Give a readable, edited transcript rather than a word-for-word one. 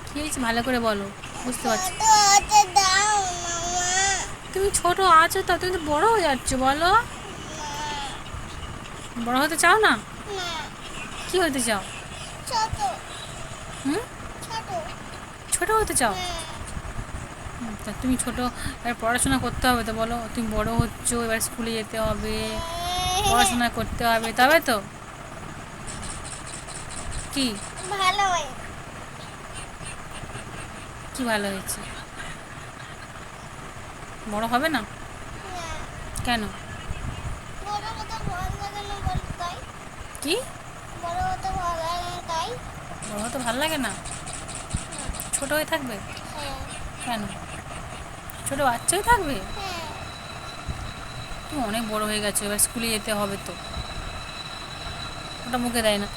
কি হয়েছে ভালো করে বলো, বুঝতে পারছি। তুমি ছোট আছো তো, তুমি তো বড় হয়ে যাচ্ছ, বলো। বড় হতে চাও না? কি হতে চাও? হুম, ছোট হতে চাও? তা তুমি ছোট, এবার পড়াশোনা করতে হবে তো, বলো। তুমি বড় হচ্ছ, এবার স্কুলে যেতে হবে, পড়াশোনা করতে হবে, তবে তো। কি? ভালো কি ভালো হয়েছে? বড় হবে না? কেন? বড় হতে ভালো লাগে না বল তাই। কি? বড় হতে ভালো লাগে না তাই। বড় হতে ভালো লাগে না? ছোট হয়ে থাকবে? হ্যাঁ। কেন? ছোট বাচ্চাই থাকবে? হ্যাঁ। তুমি অনেক বড় হয়ে গেছো, এবার স্কুলে যেতে হবে তো। ওটা মুখে দেয় না।